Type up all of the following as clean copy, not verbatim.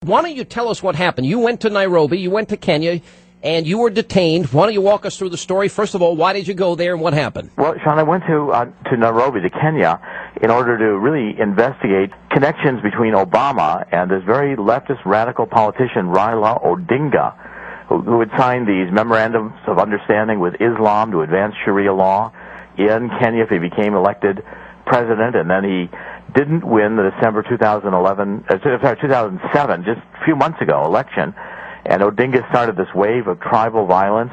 Why don't you tell us what happened? You went to Nairobi, you went to Kenya, and you were detained. Why don't you walk us through the story? First of all, why did you go there and what happened? Well, Sean, I went to Nairobi, to Kenya, in order to really investigate connections between Obama and this very leftist radical politician, Raila Odinga, who had signed these memorandums of understanding with Islam to advance Sharia law in Kenya if he became elected president, and then he didn't win the December 2007, just a few months ago, election. And Odinga started this wave of tribal violence,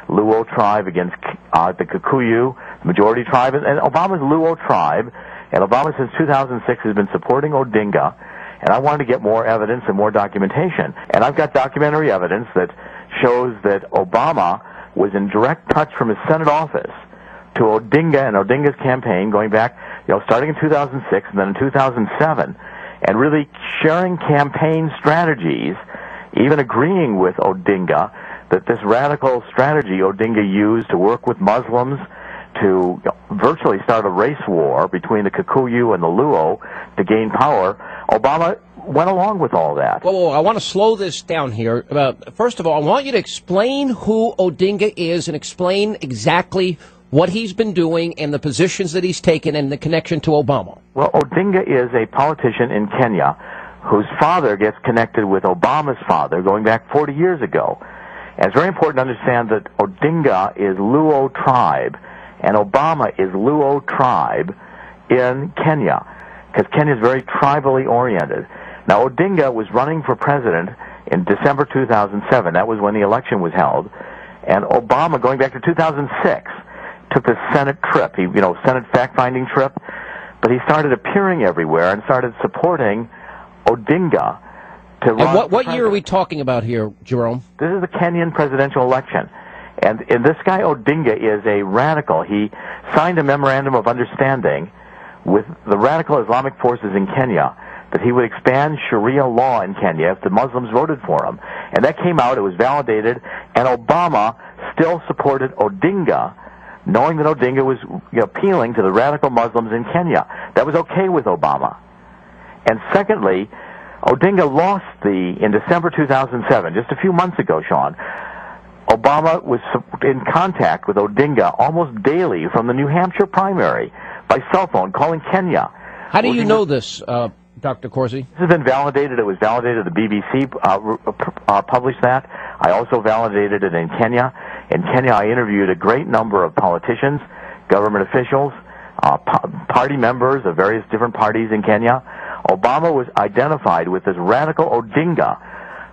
Luo tribe against the Kikuyu, majority tribe, and Obama's Luo tribe. And Obama, since 2006, has been supporting Odinga. And I wanted to get more evidence and more documentation. And I've got documentary evidence that shows that Obama was in direct touch from his Senate office to Odinga and Odinga's campaign going back, starting in 2006 and then in 2007, and really sharing campaign strategies, even agreeing with Odinga that this radical strategy Odinga used to work with Muslims to virtually start a race war between the Kikuyu and the Luo to gain power. Obama went along with all that. Well, I want to slow this down here. First of all, I want you to explain who Odinga is and explain exactly what he's been doing and the positions that he's taken and the connection to Obama. Well, Odinga is a politician in Kenya whose father gets connected with Obama's father going back 40 years ago. And it's very important to understand that Odinga is Luo tribe and Obama is Luo tribe in Kenya, because Kenya is very tribally oriented. Now, Odinga was running for president in December 2007. That was when the election was held. And Obama, going back to 2006, took the Senate trip, Senate fact-finding trip, but he started appearing everywhere and started supporting Odinga to run. And what year are we talking about here, Jerome? This is the Kenyan presidential election. And this guy Odinga is a radical. He signed a memorandum of understanding with the radical Islamic forces in Kenya that he would expand Sharia law in Kenya if the Muslims voted for him. And that came out, it was validated, and Obama still supported Odinga, knowing that Odinga was appealing to the radical Muslims in Kenya. That was okay with Obama. And secondly, Odinga lost in December 2007, just a few months ago, Sean. Obama was in contact with Odinga almost daily from the New Hampshire primary by cell phone, calling Kenya. How do you know this, Dr. Corsi? This has been validated. It was validated. The BBC published that. I also validated it in Kenya. In Kenya, I interviewed a great number of politicians, government officials, party members of various different parties in Kenya. Obama was identified with this radical Odinga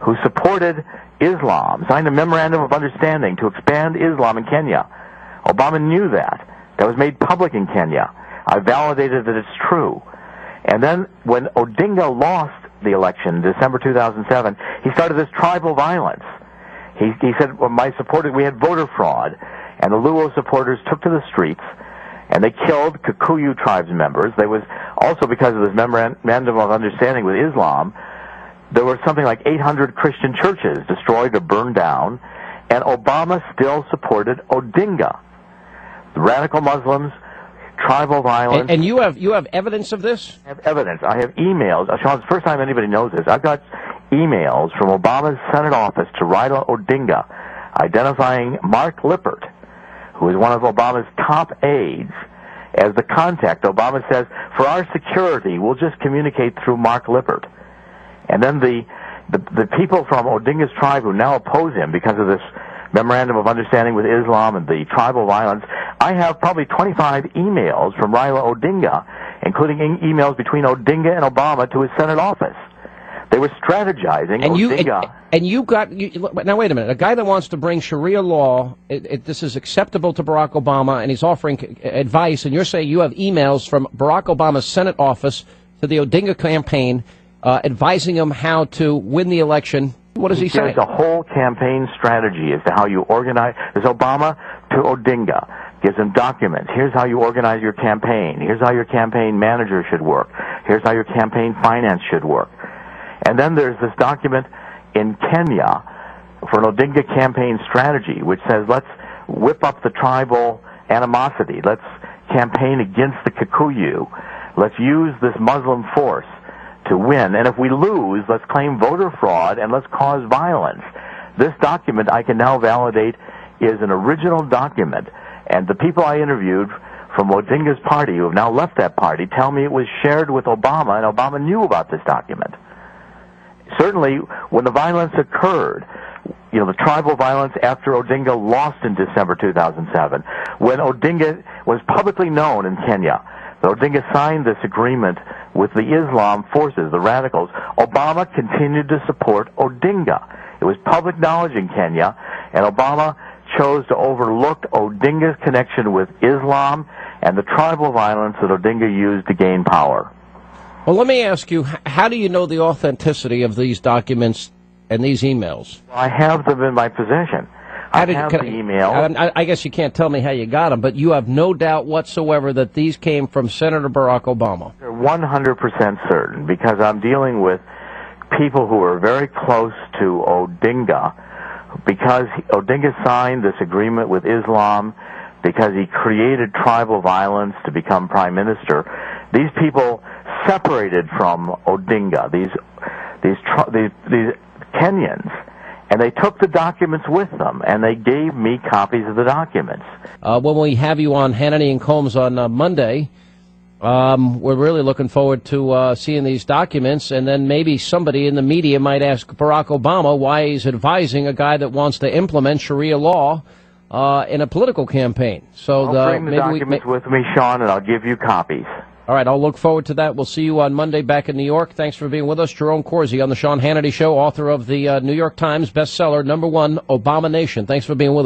who supported Islam, signed a memorandum of understanding to expand Islam in Kenya. Obama knew that. That was made public in Kenya. I validated that it's true. And then when Odinga lost the election in December 2007, he started this tribal violence. He said, well, we had voter fraud, and the Luo supporters took to the streets, and they killed Kikuyu tribes members. There was also, because of this memorandum of understanding with Islam, there were something like 800 Christian churches destroyed or burned down, and Obama still supported Odinga. The radical Muslims, tribal violence. And you have evidence of this? I have evidence. I have emails. Sean, it's the first time anybody knows this. I've got emails from Obama's Senate office to Raila Odinga identifying Mark Lippert, who is one of Obama's top aides, as the contact. Obama says, for our security, we'll just communicate through Mark Lippert. And then the people from Odinga's tribe who now oppose him because of this memorandum of understanding with Islam and the tribal violence, I have probably 25 emails from Raila Odinga, including emails between Odinga and Obama to his Senate office. They were strategizing. Now wait a minute. A guy that wants to bring Sharia law, this is acceptable to Barack Obama, and he's offering advice, and you're saying you have emails from Barack Obama's Senate office to the Odinga campaign advising him how to win the election. What does he say? There's a whole campaign strategy as to how you organize. There's Obama to Odinga. Gives him documents. Here's how you organize your campaign. Here's how your campaign manager should work. Here's how your campaign finance should work. And then there's this document in Kenya for an Odinga campaign strategy, which says, let's whip up the tribal animosity. Let's campaign against the Kikuyu. Let's use this Muslim force to win. And if we lose, let's claim voter fraud and let's cause violence. This document I can now validate is an original document. And the people I interviewed from Odinga's party, who have now left that party, tell me it was shared with Obama, and Obama knew about this document. Certainly, when the violence occurred, you know, the tribal violence after Odinga lost in December 2007, when Odinga was publicly known in Kenya, that Odinga signed this agreement with the Islam forces, the radicals, Obama continued to support Odinga. It was public knowledge in Kenya, and Obama chose to overlook Odinga's connection with Islam and the tribal violence that Odinga used to gain power. Well, let me ask you, how do you know the authenticity of these documents and these emails? I have them in my possession. I have the email. I guess you can't tell me how you got them, but you have no doubt whatsoever that these came from Senator Barack Obama. They're 100% certain, because I'm dealing with people who are very close to Odinga, because Odinga signed this agreement with Islam, because he created tribal violence to become prime minister. These people separated from Odinga, these Kenyans, and they took the documents with them, and they gave me copies of the documents. When we have you on Hannity and Combs on Monday, we're really looking forward to seeing these documents, and then maybe somebody in the media might ask Barack Obama why he's advising a guy that wants to implement Sharia law in a political campaign. So I'll bring the documents with me, Sean, and I'll give you copies. All right, I'll look forward to that. We'll see you on Monday back in New York. Thanks for being with us. Jerome Corsi on the Sean Hannity Show, author of the New York Times bestseller, #1, Obama Nation. Thanks for being with us.